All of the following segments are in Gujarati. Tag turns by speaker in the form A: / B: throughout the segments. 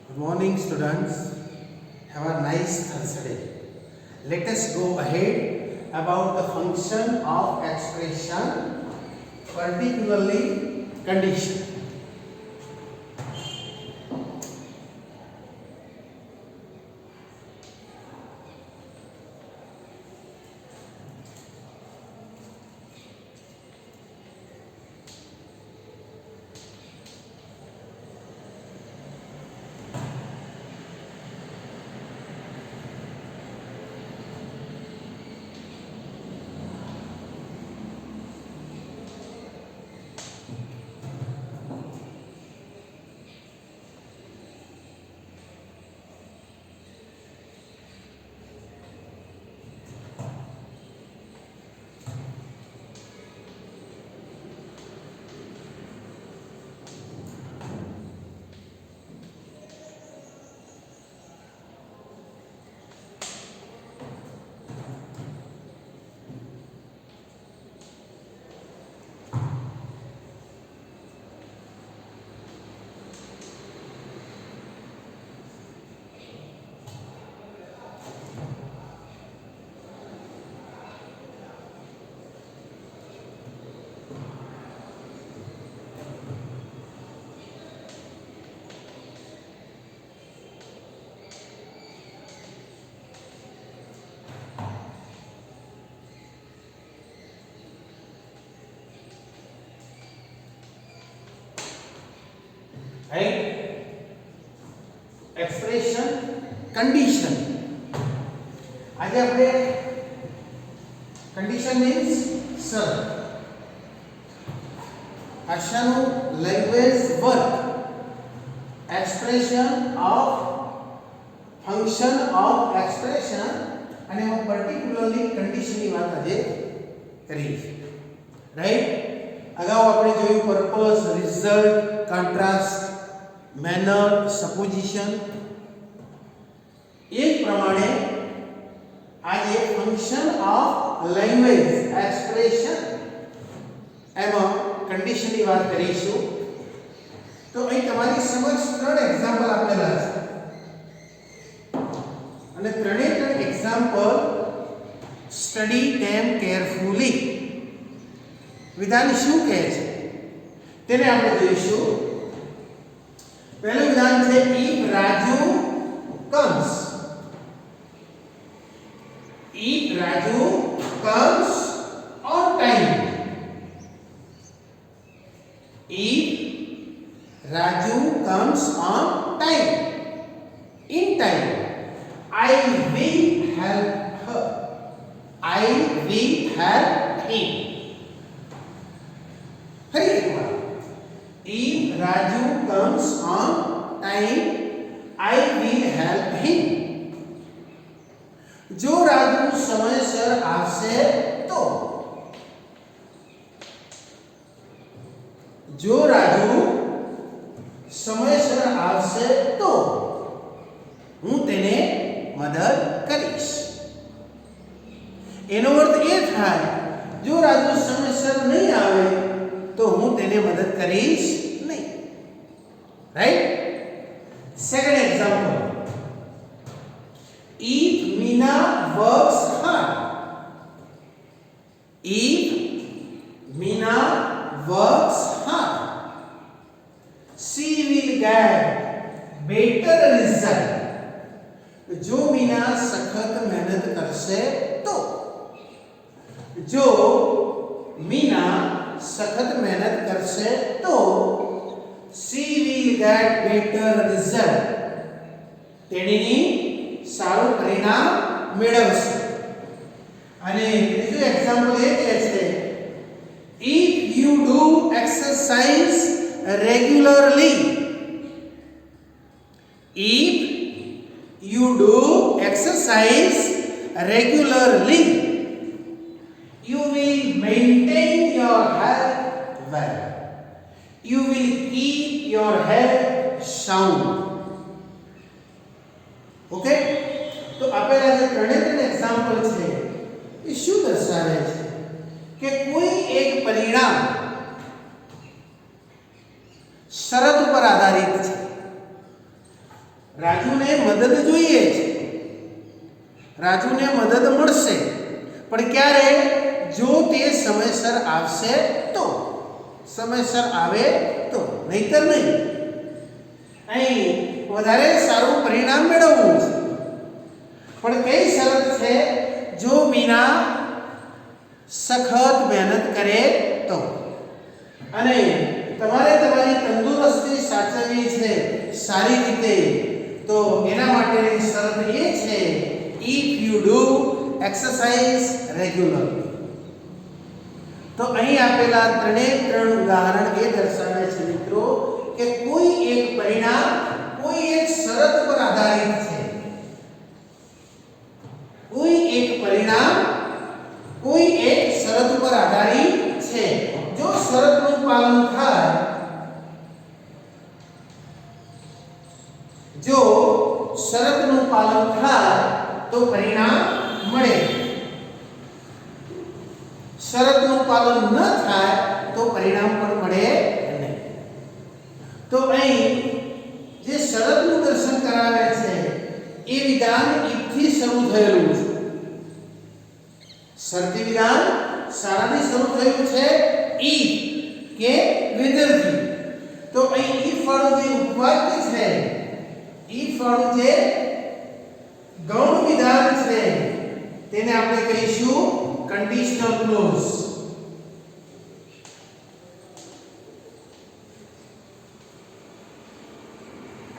A: Good morning, students. Have a nice Thursday. Let us go ahead about the function of expression, particularly condition. Right? Expression, condition. આજે આપણે condition means શરત. ભાષાનું language work, expression of function of expression અને એમાં particularly condition ની વાત આજે કરી. રાઈટ? અગાઉ આપણે જોયું purpose, result, contrast, manner, supposition. એ પ્રમાણે આજે ફંક્શન ઓફ લેંગ્વેજ એક્સપ્રેશન એમાં કન્ડિશનની વાત કરીશું. તો અહીં તમારી સમક્ષ ત્રણ એક્ઝામ્પલ આપેલા છે અને ત્રણે ત્રણ એક્ઝામ્પલ સ્ટડી ધેમ કેરફુલી. વિધાન શું કહે છે તેને આપણે જોઈશું. પહેલું વિધાન છે if Raju comes. If Raju comes on time. If Raju comes on time, in time, I will help her. I will help him. Hurry up. If Raju comes on time, I will help him. जो राजू समयसर आवशे तो. जो राजू समयसर आवशे तो હું તેને મદદ કરીશ. એનો અર્થ એ થાય જો રાજુ સમયસર નહીં આવે તો હું તેને મદદ કરીશ નહીં. Right? Second example. If Meena works hard. If Meena works hard, she will get better result. जो मीना सखत मेहनत करसे तो. जो मीना सखत मेहनत करसे तो she will get better result. તેણીની સારું પરિણામ મેળવશે. અને ત્રીજું એક્ઝામ્પલ એ કહે છે if you do exercise regularly. If you do exercise regularly, you will maintain your health well. You will keep your health sound. Okay? તો આપેલા જે ત્રણે ત્રણ એક્ઝામ્પલ છે એ શું દર્શાવે છે કે કોઈ એક પરિણામ શરત ઉપર આધારિત છે. રાજુને મદદ જોઈએ છે, રાજુને મદદ મળશે, પણ ક્યારે? જો તે સમયસર આવશે તો, સમયસર આવે તો, નહીતર નહીં. અહીં વધારે સારું પરિણામ મેળવવું છે, પણ કઈ શરત છે? જો મીના સખત મહેનત કરે તો. અને તમારે તમારી તંદુરસ્તી સાચવવી છે સારી રીતે, તો એના માટેની શરત એ છે if you do exercise regularly. તો અહીં આપેલા ત્રણ ઉદાહરણ એ દર્શાવે છે મિત્રો કે કોઈ એક પરિણામ કોઈ એક શરત પર આધારિત છે. કોઈ એક પરિણામ કોઈ એક શરત પર આધારિત છે. જો શરતનું પાલન થાય, જો શરતનું પાલન થાય તો પરિણામ મળે, શરતનું પાલન ન થાય તો પરિણામ પણ મળે નહીં. તો અહીં જે શરતનું દર્શન કરાવે છે એ વિધાન ઈફથી શરૂ થયેલું છે. શરતી વિધાન શાનાથી શરૂ થયું છે? ઈફ કે વેધરથી. તો અહીં ઈફ વાળું જે ઉપવાક્ય છે, ઈફ વાળું જે ગૌણ વિધાન છે, તેને આપણે કહીશું કંડીશનલ ક્લોઝ.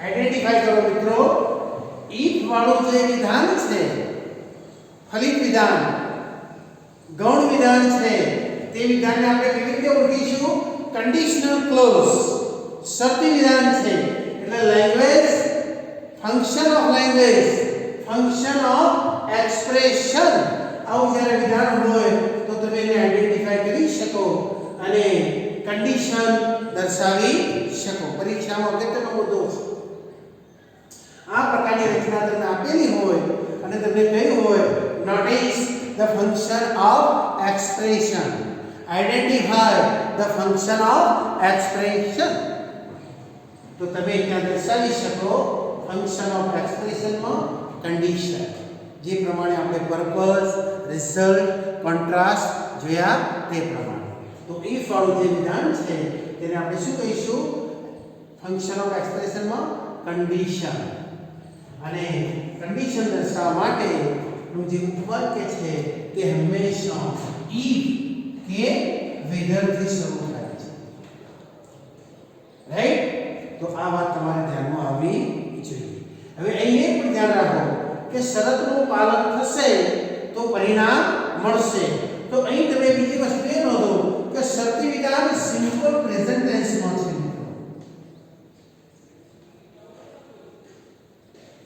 A: આઈડેન્ટિફાઈ કરો મિત્રો. ઈફ વાળું જે વિધાન છે, ફલિત વિધાન, ગૌણ વિધાન છે, તે વિધાનને આપણે કેવી રીતે ઓળખીશું? Conditional clause. શરતી વિધાન છે એટલે language, function of language, function of expression, આવું જ્યારે વિધાન હોય તો તમે એને આઈડેન્ટિફાઈ કરી શકો અને કન્ડિશન દર્શાવી શકો. પરીક્ષામાં અગત્યનો મુદ્દો છે. આ પ્રકારની રચના તમને આપેલી હોય અને તમને કહ્યું હોય notice the function of expression, identify the function of expression, તો તમે ત્યાં દર્શાવી શકો ફંક્શન ઓફ એક્સપ્રેશનમાં કન્ડિશન, જે પ્રમાણે આપણે પર્પઝ, રિઝલ્ટ, કોન્ટ્રાસ્ટ જોયા તે પ્રમાણે. તો if વાળું જે વિધાન છે તેને આપણે શું કહીશું? ફંક્શન ઓફ એક્સપ્રેશનમાં કન્ડિશન. અને કન્ડિશન દર્શાવવા માટે જે ઉપવાક્ય છે તે હંમેશા if કે વેધરથી શરૂ થાય છે. રાઈટ? તો આ વાત તમારે ધ્યાનમાં આવવી જોઈએ. હવે અહીં પણ ધ્યાન રાખો કે શરતનું પાલન થશે તો પરિણામ મળશે. તો અહીં તમે બીજી વસ્તુ એ નોંધો કે શરતી વિધાન સિમ્પલ પ્રેઝન્ટ ટેન્સમાં છે.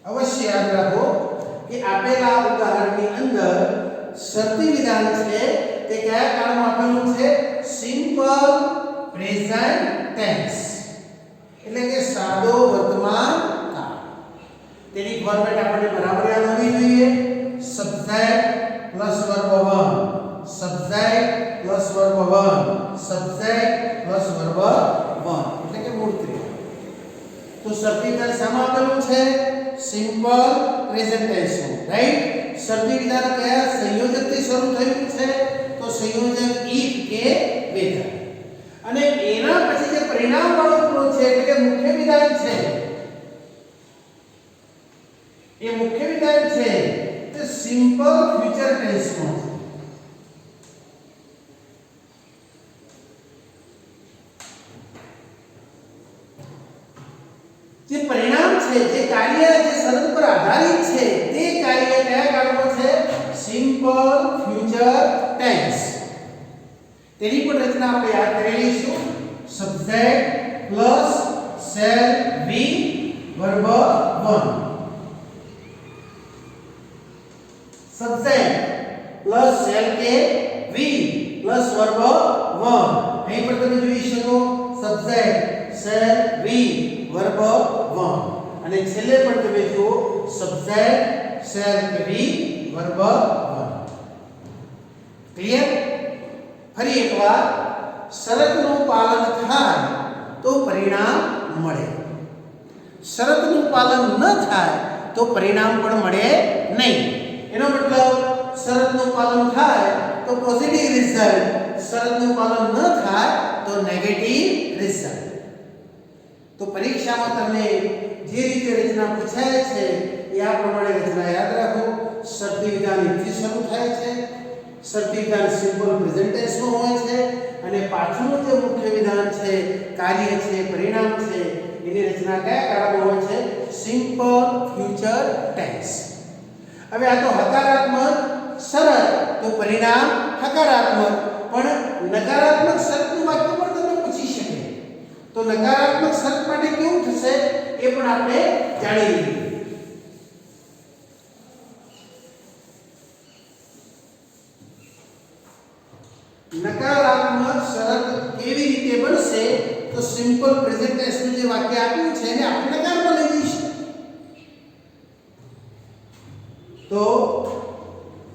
A: અવશ્ય યાદ રાખો કે આપેલા ઉદાહરણની અંદર શરતી વિધાન છે તે કયા કાળમાં આપેલું છે? સિમ્પલ પ્રેઝન્ટ ટેન્સ, એટલે કે સાદો વર્તમાન કાળ. તેની ફોર્મેટ આપણને બરાબર યાદ હોવી જોઈએ. Subject plus verb 1, subject plus verb 1, subject plus verb 1, એટલે કે મૂળ ક્રિયા. તો શરતી વિધાન શામાં આપેલું છે? સિમ્પલ પ્રેઝન્ટ ટેન્સમાં. રાઈટ? શરતી વિધાન કયા સંયોજકથી શરૂ થયું છે? તો સંયોજક if કે વેધર. અને એના પછી જે પરિણામ વાળો ક્લોઝ છે એટલે કે મુખ્ય વિધાન છે, એ મુખ્ય વિધાન છે તે સિમ્પલ ફ્યુચર ટેન્સમાં છે. જે પરિણામ છે, જે કાર્ય જે શરત પર આધારિત છે, તે કાર્ય કયા કાળમાં છે? Simple future tense. તેની પણ રચના આપણે યાદ કરી લઈશું. Subject plus shall be verb 1, subject plus shall કે વી પ્લસ વર્બ 1. અહીં પણ તમે જોઈ શકો સબ્જેક્ટ શેલ વી વર્બ 1, અને છેલ્લે પણ તમે જુઓ સબ્જેક્ટ શેલ કે વી વર્બ 1. ક્લિયર? ફરી એકવાર, શરતનું પાલન થાય તો પરિણામ મળે, શરતનું પાલન ન થાય તો પરિણામ પણ મળે નહીં. એનો મતલબ શરતનું પાલન થાય તો પોઝિટિવ રિઝલ્ટ, શરતનું પાલન ન થાય તો નેગેટિવ રિઝલ્ટ. તો પરીક્ષામાં તમને જે રીતે રચના પૂછાય છે એ આ પ્રમાણે રચના યાદ રાખો. શરતી વિધાન થી શરૂ થાય છે, શરતી વિધાન સિમ્પલ પ્રેઝન્ટ ટેન્સમાં હોય છે અને પાછળનું જે મુખ્ય વિધાન છે, કાર્ય છે, પરિણામ છે, એની રચના કયા કાળમાં હોય છે? Simple future tense. હવે આ તો હકારાત્મક શરત, તો પરિણામ હકારાત્મક. પણ નકારાત્મક શરતનું વાક્ય પણ તમને પૂછી શકે, તો નકારાત્મક શરત માટે કેવું થશે એ પણ આપણે જાણી લઈએ. નકારાત્મક શરત કેવી રીતે બનશે? તો સિમ્પલ પ્રેઝન્ટ ટેન્સનું જે વાક્ય આપ્યું છે એને આપણે નકારમાં લઈ જઈશું. તો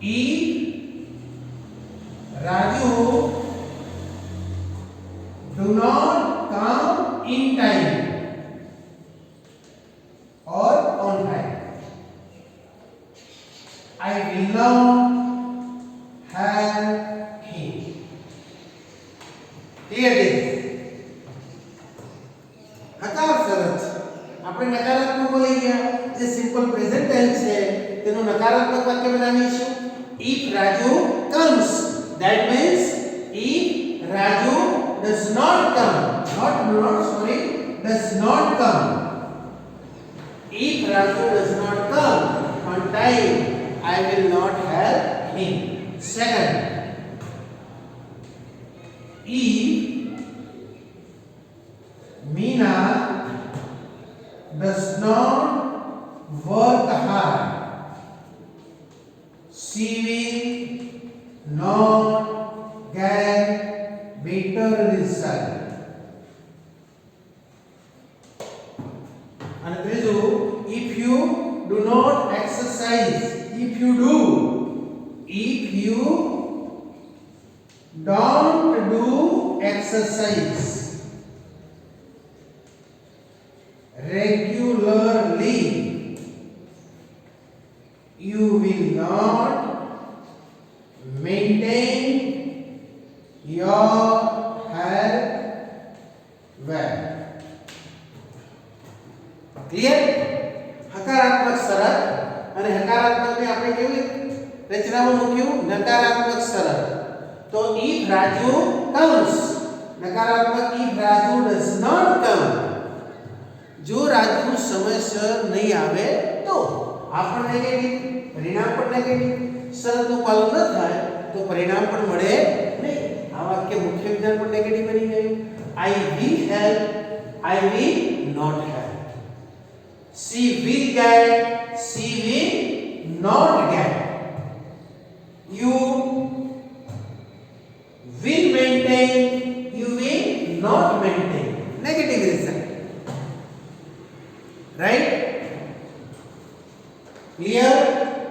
A: if Raju do not come in time or on time, I will not have him. Clear this? હકાર શરત આપણે નકારાત્મક બોલી ગયા. જે સિમ્પલ પ્રેઝન્ટ ટેન્સ છે તેનું નકારાત્મક વાક્ય બનાવીશું. if Raju comes, that means if Raju does not come, does not come, if Raju does not come on time, I will not help him. Second, if Meena does not work hard, she will not get better result. And ત્રીજું, if you do not exercise, if you don't do exercise regularly, you will not maintain your health well. Clear? હકારાત્મક શરત અને હકારાત્મકને આપણે કેવી રચનામાં મૂક્યું? નકારાત્મક શરત. તો if Raju comes, નકારાત્મક if Raju does not come, જો રાજુ સમયસર નહીં આવે તો આ પણ નેગેટિવ, પરિણામ પણ નેગેટિવ. શરતનું પાલન ન થાય તો પરિણામ પણ મળે નહીં. આ વાક્ય મુખ્ય વિધાન પણ નેગેટિવ બની ગયું. I will help, I will not help. She will get, she will not get. You will maintain, you will not maintain. Negative result. Right? Clear?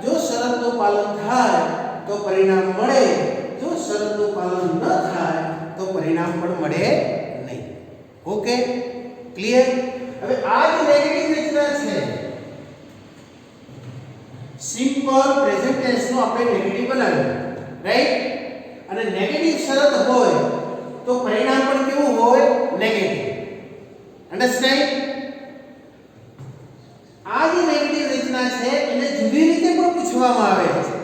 A: જો શરતનું પાલન થાય તો પરિણામ મળે, જો શરતનું પાલન ન થાય તો પરિણામ પણ મળે નહીં. ઓકે? ક્લિયર? હવે આ જે નેગેટિવ રચના છે, સિમ્પલ પ્રેઝન્ટ ટેન્સનું આપણે નેગેટિવ બનાવ્યું, રાઈટ? અને નેગેટિવ શરત હોય તો પરિણામ પણ કેવું હોય? નેગેટિવ. અન્ડરસ્ટેન્ડ? આ જે નેગેટિવ રચના છે એને જુદી રીતે પણ પૂછવામાં આવે છે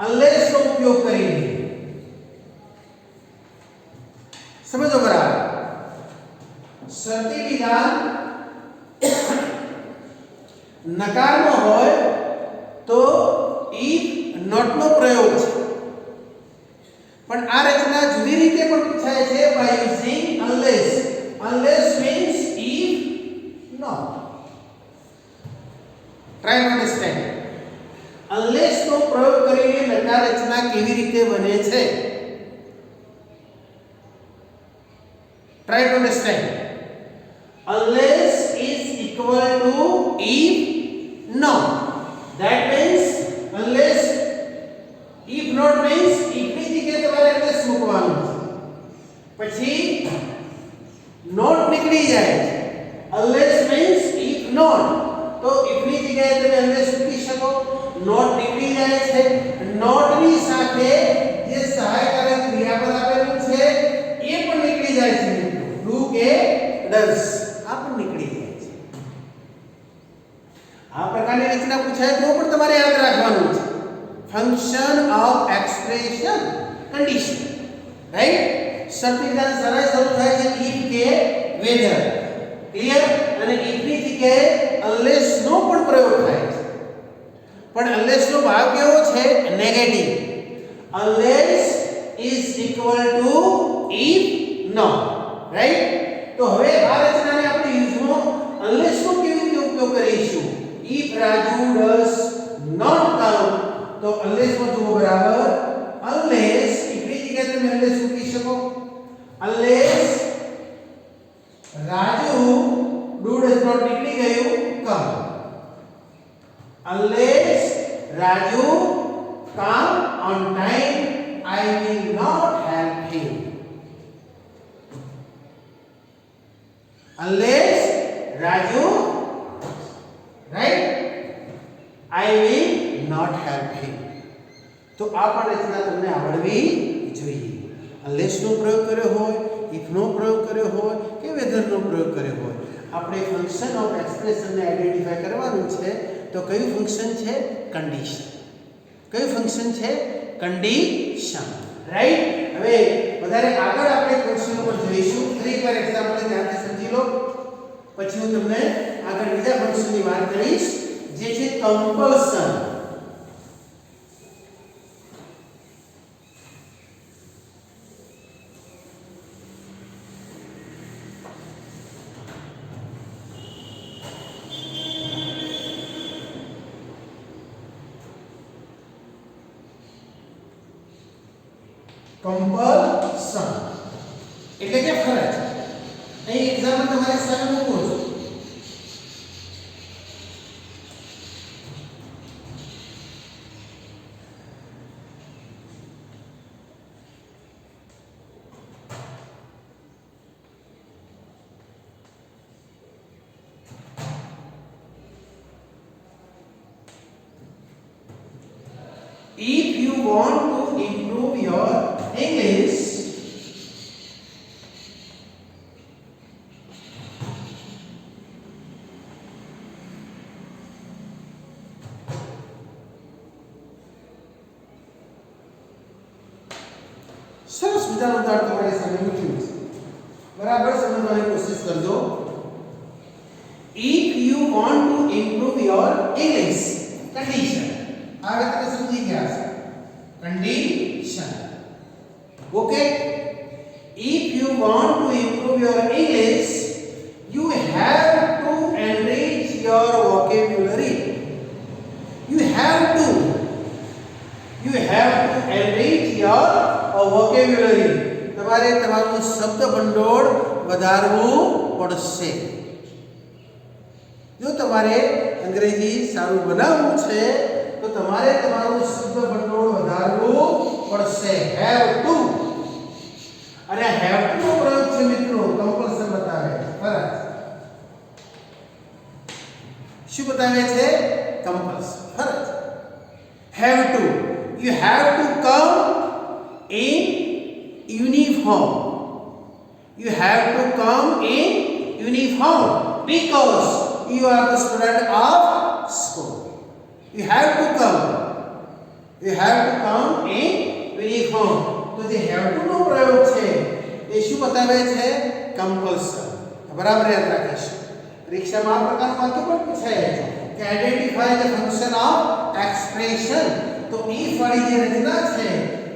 A: અનલેસ નો ઉપયોગ કરીને. સમજો બરાબર? શરતી વિધાન નકારમાં હોય તો if not નો પ્રયોગ છે. પણ આ રચના જુદી રીતે પણ પૂછાય છે by using unless. Unless means if not. Try to understand. Unless નો પ્રયોગ કરીને નકાર રચના કેવી રીતે બને છે? Try to understand. Unless is equal to if not. That means unless, if not means if ની જગ્યાએ તમારે unless મૂકવાનું છે. પછી not નીકળી જાય છે. Unless means શકો. નોટ નીકળી જાય છે. નોટની સાથે જે સહાયકારક ક્રિયાપદ આપેલું છે એ પણ નીકળી જાય છે મિત્રો. ડુ કે ડઝ આ પણ નીકળી જાય છે. આ પ્રકારની રચના પૂછાય તો પણ તમારે યાદ રાખવાનું છે. Function of expression condition, right. શરતી વિધાન સરળ શરૂ થાય છે if કે whether, ક્લિયર. અને if ની જગ્યાએ unless નો પણ પ્રયોગ થાય છે, પણ unless નો ભાગ કેવો છે? Negative. unless is equal to if not, right. તો હવે આ રચનાને આપણે યુઝમાં unless નો કેવી રીતે ઉપયોગ કરીશું? if Raju does not come, તો unless માં જુઓ બરાબર unless if ની જગ્યાએ તમે unless મૂકી શકો. unless Raju do does not નીકળી ગયું come. unless Raju come on time, I will not help him. unless Raju, right, I will not help him. તો આ પણ રચના તમને આવડવી જોઈએ. unless નો પ્રયોગ કર્યો હોય, if નો પ્રયોગ કર્યો હોય કે whether નો પ્રયોગ કર્યો હોય. આપણે ફંક્શન ઓફ એક્સપ્રેશન ને આઈડેન્ટિફાઈ કરવાનું છે. તો કયું ફંક્શન છે? કન્ડિશન. કયું ફંક્શન છે? Condition, right. હવે વધારે આગળ આપણે ક્વેશ્ચન ઉપર જોઈશું. ફરીવાર એક્ઝામ્પલ ધ્યાનથી સમજી લો, પછી હું તમને આગળ બીજા ફંક્શનની વાત કરીશ જે છે કમ્પલ્સન. કમ્પલ્સન એટલે કે ફરજ. અહીં એક્ઝામ્પલ તમારી સામે મૂકું છું. If you want to improve your English, સરસ મજાનું ઉદાહરણ તમારી સામે મૂક્યું છે. બરાબર સમજવાની કોશિશ કરજો. If you want to improve your English, condition. आगे तक समझी क्या है? Condition. Okay. If you want to improve your English, you have to enrich your vocabulary. You have to enrich your vocabulary. તમારે તમારું શબ્દ ભંડોળ વધારવું પડશે. જો તમારે અંગ્રેજી સારું બનાવવું છે તો તમારે તમારું શબ્દ ભંડોળ વધારવું પડશે. Have to. અને હેવ ટુ નો પ્રયોગ છે મિત્રો કમ્પલ્સન બતાવે છે, ફરજ. શું બતાવે છે? કમ્પલ્સન, ફરજ. Have to. You have to come in uniform. You have to come in uniform because you are the student of school. You have to come. You have to come in uniform. તો જે have to નો પ્રયોગ છે એ શું બતાવે છે? કમ્પલ્સન. બરાબર યાદ રાખીશું. પરીક્ષામાં આ પ્રકારનું વાક્ય પણ પૂછાય છે કે identify the function of expression. તો if વાળી જે રચના છે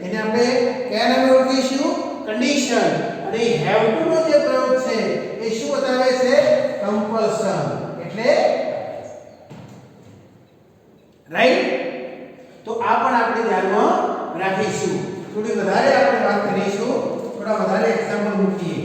A: એને આપણે કયા નામે ઓળખીશું? કન્ડિશન. અને have to નો જે પ્રયોગ છે એ શું બતાવે છે? કમ્પલ્સન. એટલે રાઈટ. તો આ પણ આપણે ધ્યાનમાં રાખીશું. થોડી વધારે આપણે વાત કરીશું, થોડા વધારે એક્ઝામ્પલ મૂકીએ.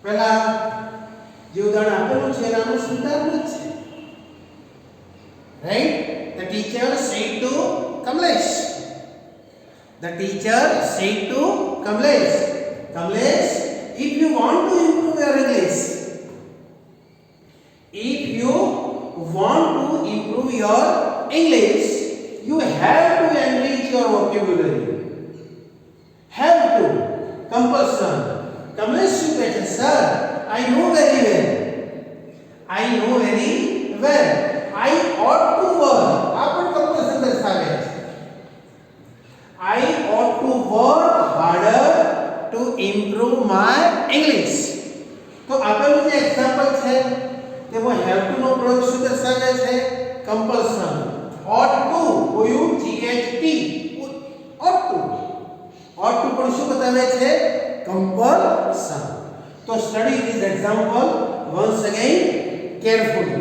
A: પહેલા જે ઉદાહરણ આપેલું છે એનું સુધારવું જ છે. Right? The teacher said to Kamlesh. The teacher said to Kamlesh. Kamlesh, if you want to improve your English, if you want to improve your English, you have to enrich your vocabulary. Have to. Compulsion. Kamlesh શું કહે છે? Sir, I know very well. I know very well. I ought to work. આ પણ compulsion દર્શાવે છે. I ought to work harder to improve my English. તો આપેલું જે એક્ઝામ્પલ છે તેમાં have to નો પ્રયોગ શું દર્શાવે છે? compulsion. ought to, o u g h t, ought to. ought to પણ શું બતાવે છે? compulsion. તો study this example once again carefully.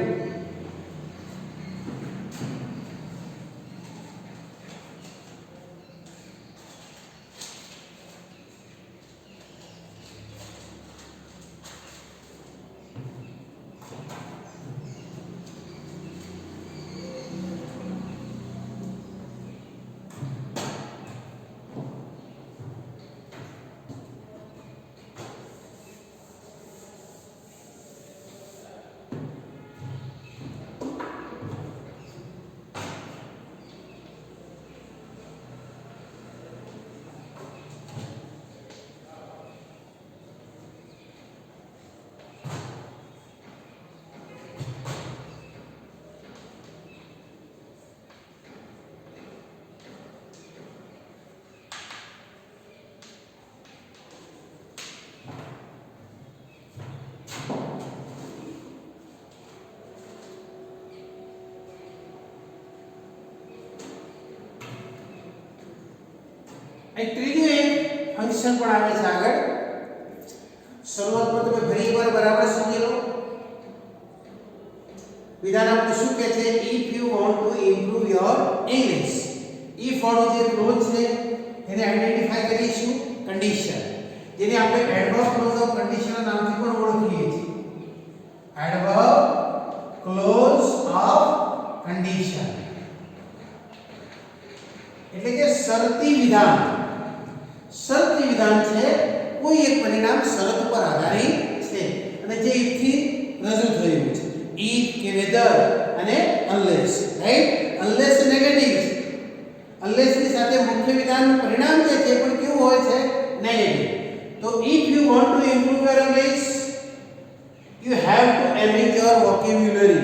A: એક ત્રીજું એક ફંક્શન પણ આવે છે આગળ. શરૂઆતમાં તમે ફરી એકવાર બરાબર સમજી લો. વિધાન આપણું શું કહે છે? if you want to improve your English. if વાળો જે ક્લોઝ છે એને આઈડેન્ટિફાઈ કરીશું કન્ડિશન, જેને આપણે એડવર્બ ક્લોઝ ઓફ કન્ડિશન ના નામથી પણ ઓળખીએ છીએ. એડવર્બ ક્લોઝ ઓફ કન્ડિશન એટલે કે શરતી વિધાન. શરતી વિધાન છે કોઈ એક પરિણામ શરત પર આધારિત છે અને જે if થી રજૂ થયું છે. if કે whether અને unless. રાઈટ? unless નેગેટિવ છે. unless ની સાથે મુખ્ય વિધાનનું પરિણામ જે છે પણ કેવું હોય છે? નેગેટિવ. તો if you want to improve your English, you have to enrich your vocabulary.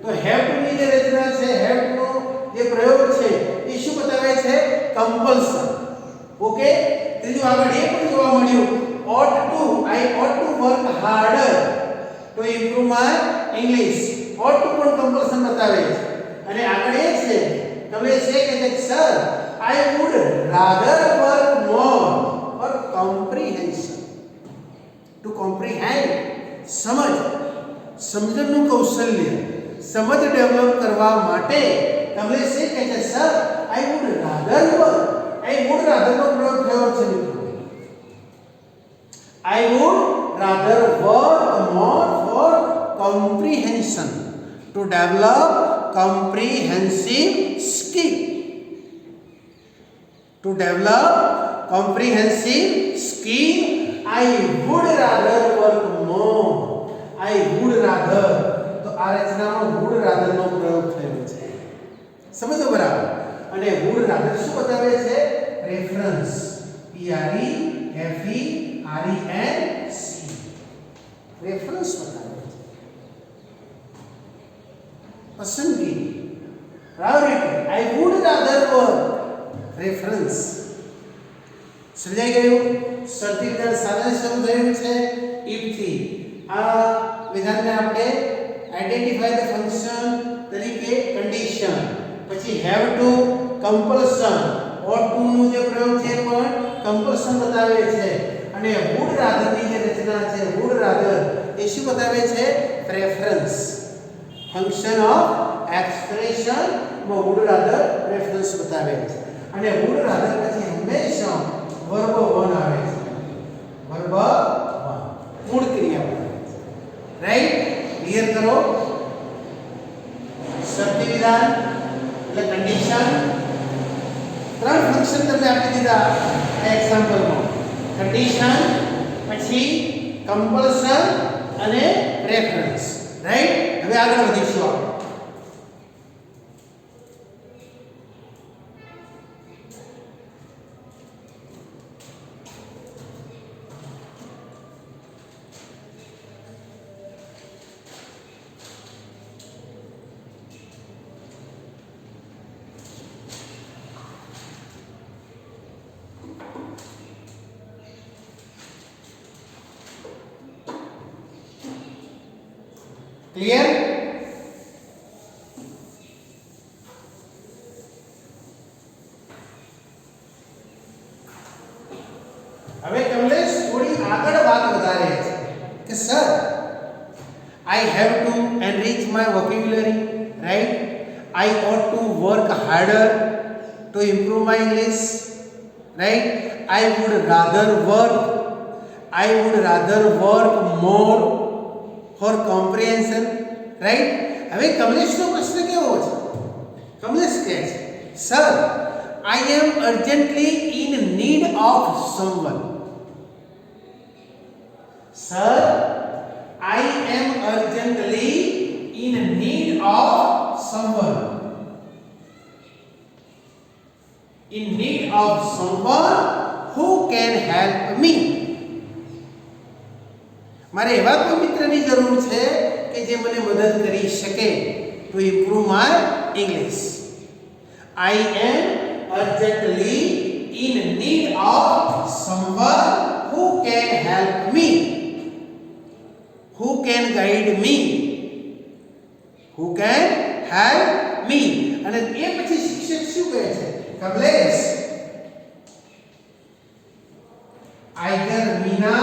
A: તો have to ની જે રચના છે, have to નો જે પ્રયોગ છે એ શું બતાવે છે? compulsion. ઓકે? ત્રીજું આગળ એ પણ જોવા મળ્યું ought to. I ought to work harder to improve my English. ought to પણ compulsion બતાવે છે. અને આગળ એ છે તમે છે કે sir, I would rather work more for comprehension. To comprehend, સમજ, સમજણનું કૌશલ્ય, સમજ ડેવલપ કરવા માટે તમે છે કે sir, I would rather work. I would rather નો પ્રયોગ થયો છે મિત્રો. I would rather work more for comprehension, to develop comprehensive skill. To develop comprehensive skill, I would rather work more. I would rather. તો આ રચનામાં would rather નો પ્રયોગ થયો છે. સમજો બરાબર? અને would rather શું બતાવે છે? Reference. P R E F E R E N C. Reference બતાવે છે. પસંદગી. Priority. I would rather work. Reference. સમજાઈ ગયું? શરતી વિધાન સાથે શરૂ થયું છે if થી. આ વિધાનને આપણે આઈડેન્ટિફાઈ ધ ફંક્શન તરીકે કન્ડિશન, પછી have to compulsion, ought to નો જે પ્રયોગ છે પણ compulsion બતાવે છે, અને would rather ની જે રચના છે would rather એ શું બતાવે છે? પ્રેફરન્સ. ફંક્શન ઓફ એક્સપ્રેશન માં would rather પ્રેફરન્સ બતાવે છે. અને would rather પછી હંમેશા વર્બ 1 આવે છે. વર્બ 1. મૂળ ક્રિયાપદ, રાઈટ? ક્લિયર કરો. શરતી વિધાન એટલે કન્ડિશન. ત્રણ ફંક્શન તમને આપી દીધા આ એક્ઝામ્પલમાં. કન્ડિશન, પછી કમ્પલ્સન અને રેફરન્સ, રાઈટ? હવે આગળ વધીશું આપણે. ક્લિયર? હવે કમલેશ થોડી આગળ વાત વધારે છે કે sir I have to enrich my vocabulary, right? I ought to work harder to improve my English, right? I would rather work more for comprehension, right? હવે કમલેશનો પ્રશ્ન કેવો છે? કમલેશ કહે છે, sir I am urgently in need of someone. Sir, I am urgently in need of someone. In need of someone who can help me. મારે એવા કોઈ મિત્રની જરૂર છે કે જે મને મદદ કરી શકે to improve my English. I am urgently in need of someone who can help me, who can guide me, who can help me. અને એ પછી શિક્ષક શું કહે છે? Kamlesh, either Meena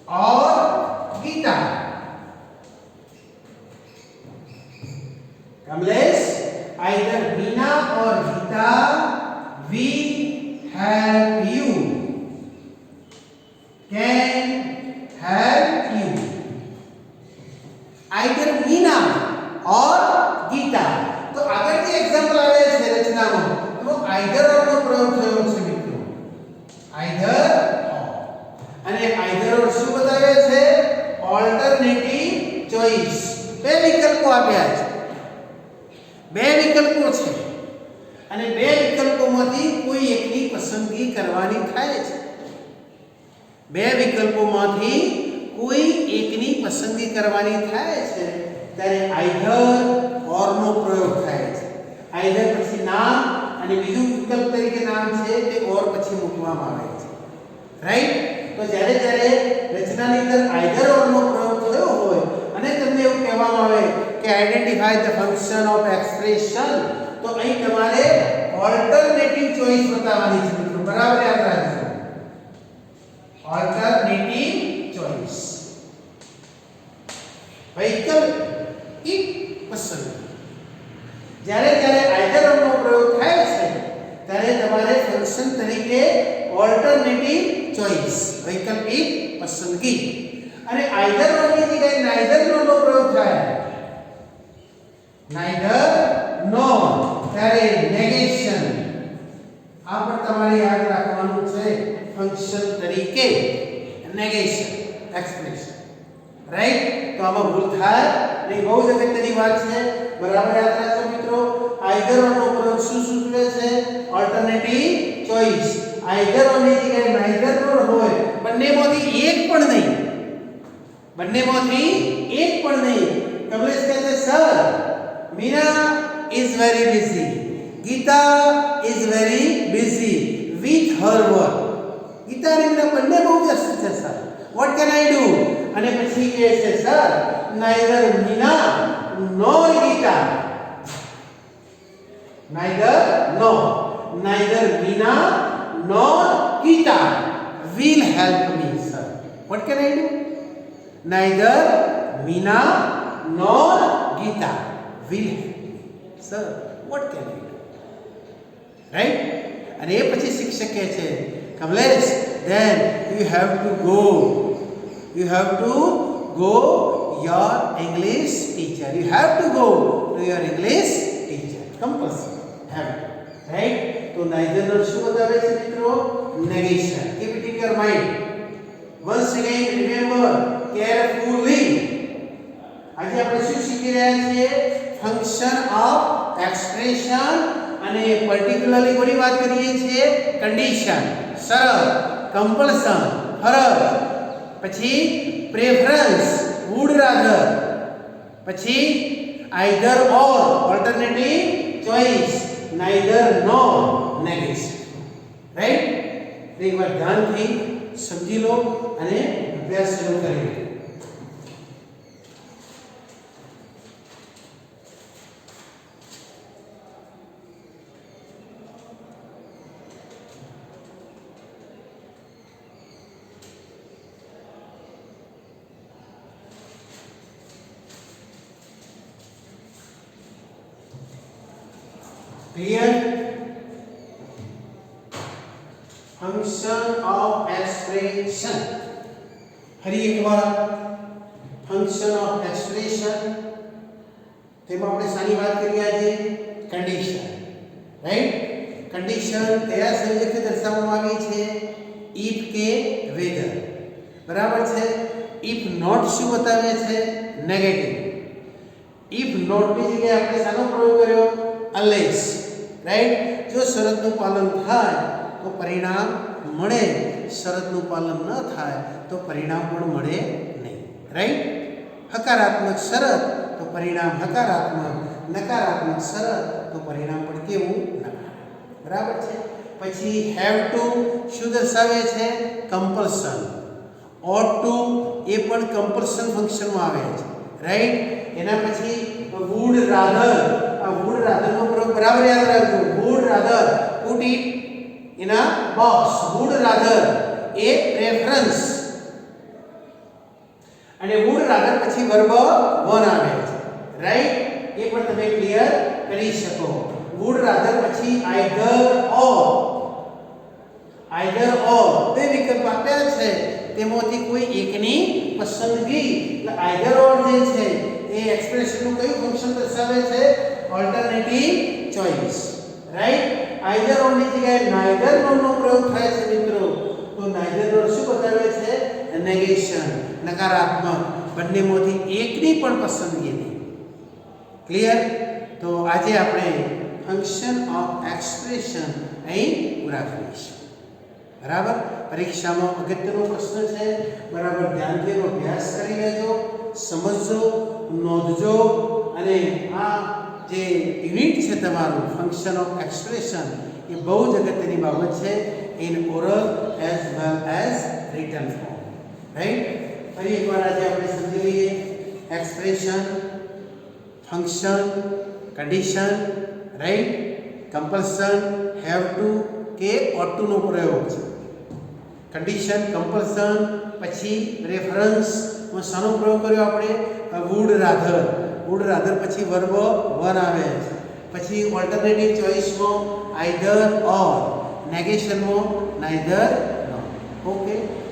A: or Geeta. Kamlesh, either Meena or Geeta will help you, can help you. Either Meena or Geeta. તો આગળ જે એક્ઝામ્પલ આવે છે રચનામાં એમાં either or નો પ્રયોગ થયો છે મિત્રો. either or. અને either or શું બતાવે છે? Alternative choice. બે વિકલ્પો આપ્યા છે. બે વિકલ્પો છે અને બે વિકલ્પોમાંથી કોઈ એકની પસંદગી કરવાની થાય છે. બે વિકલ્પોમાંથી કોઈ એકની પસંદગી કરવાની થાય છે ત્યારે either or નો પ્રયોગ થાય છે. either પછી નામ અને બીજું વિકલ્પ તરીકે નામ છે તે or પછી મૂકવામાં આવે છે, રાઈટ? તો જ્યારે જ્યારે રચનાની અંદર either or નો પ્રયોગ થયો હોય અને તમને એવું કહેવામાં આવે કે identify the function of expression, તો અહીં તમારે ઓલ્ટરનેટિવ ચોઇસ બતાવવાની છે મિત્રો. બરાબર યાદ રાખજો. Alternative choice. વૈકલ્પિક પસંદગી. જ્યારે જ્યારે either or નો પ્રયોગ થાય છે ત્યારે તમારે ફંક્શન તરીકે ઓલ્ટરનેટિવ ચોઇસ, વૈકલ્પિક પસંદગી. અને either or ની જગ્યાએ neither નો પ્રયોગ થાય, neither nor, ત્યારે નેગેશન. આ પણ તમારે યાદ રાખવાનું છે ફંક્શન તરીકે નેગેશન એક્સપ્રેશન, રાઈટ? તો આમાં ભૂલ થાય નહીં. બહુ જ અગત્યની વાત છે. બરાબર યાદ રાખજો મિત્રો. either or નો પ્રયોગ શું સૂચવે છે? Alternative choice. either or ની જગ્યાએ neither nor હોય, બંનેમાંથી એક પણ નહીં, બંનેમાંથી એક પણ નહીં. કમલેશ કહે છે sir Meena is very busy, Geeta is very busy with her work. Geeta અને Meena બંને બહુ વ્યસ્ત છે sir. what can I do? અને પછી કહે છે sir neither Meena nor Geeta, neither Meena nor Geeta will help me sir. what can I do? neither Meena nor Geeta will help me sir. what can I do? right? અને એ પછી શિક્ષક કહે છે Kamlesh then you have to go You have to go your English teacher. You have to go to your English teacher. Compulsory. Have to. Right? તો neither નો શું બતાવે છે મિત્રો? Negation. Keep it in your mind. Once again remember carefully. આજે આપણે શું શીખી રહ્યા છીએ? ફંક્શન ઓફ એક્સપ્રેશન અને પર્ટિક્યુલરલી કોની વાત કરીએ છીએ? કન્ડિશન, શરત, કમ્પલ્શન, ફરજ, પછી પ્રેફરન્સ, વુડ રાધર, પછી either or alternative choice, neither nor, negation. Right? એક વાર ધ્યાનથી સમજી લો અને અભ્યાસ શરૂ કરી લો. Clear? Function of expression. ફરી એકવાર function of expression. તેમાં આપણે શાની વાત કરી આજે? કન્ડિશન. રાઈટ? કન્ડિશન કયા સંયોજકથી દર્શાવવામાં આવી છે? if કે whether. બરાબર છે? if not શું બતાવે છે? નેગેટિવ. if not ની જગ્યાએ આપણે શાનો પ્રયોગ કર્યો? unless. રાઈટ? જો શરતનું પાલન થાય તો પરિણામ મળે, શરતનું પાલન ન થાય તો પરિણામ પણ મળે નહીં. રાઈટ? હકારાત્મક શરત તો પરિણામ હકારાત્મક, નકારાત્મક શરત તો પરિણામ પણ કેવું? નકારાત્મક. બરાબર છે? પછી હેવ ટુ શું દર્શાવે છે? કમ્પલ્શન. ઓટ ટુ એ પણ કમ્પલ્શન ફંક્શનમાં આવે છે. રાઈટ? એના પછી વુડ રાધર. આ વુડ રાધર નો પ્રયોગ બરાબર યાદ રાખજો. Would rather, put it in a box. Would rather A preference. અને વુડ રાધર પછી વર્બ વન આવે છે. રાઈટ? એ પણ તમે ક્લિયર કરી શકો. વુડ રાધર પછી આઈધર ઓર. આઈધર ઓર બે વિકલ્પ આપ્યા છે, તેમાંથી કોઈ એકની પસંદગી. એટલે આઈધર ઓર જે છે એ એક્સપ્રેશનનું કયું ફંક્શન દર્શાવે છે? Alternative choice. રાઈટ? આઈધર ઓર ની જગ્યાએ નાઈધર નોર નો પ્રયોગ થાય છે મિત્રો. તો નાઈધર નોર શું બતાવે છે? નેગેશન, નકારાત્મક. બંનેમાંથી એકની પણ પસંદગી નહીં. ક્લિયર? તો આજે આપણે ફંક્શન ઓફ એક્સપ્રેશન અહીં પૂરા કરીશું. બરાબર? પરીક્ષામાં અગત્યનો પ્રશ્ન છે. બરાબર ધ્યાનથી એનો અભ્યાસ કરી લેજો, સમજજો, નોંધજો. અને આ જે યુનિટ છે તમારું ફંક્શન ઓફ એક્સપ્રેશન એ બહુ જ અગત્યની બાબત છે in oral as well as return form. Right? ફરી એકવાર આજે આપણે સમજી લઈએ. Expression, function, condition, right? Compulsion, have to કે ઓટ ટુ નો પ્રયોગ છે. કન્ડિશન, કમ્પલ્શન, પછી રેફરન્સ માં શાનો પ્રયોગ કર્યો આપણે? Would rather. વુડ રાધર પછી વર્બ વન આવે છે. પછી ઓલ્ટરનેટિવ ચોઇસમાં આઈધર ઓર, નેગેશનમાં નાઈધર નોર. ઓકે.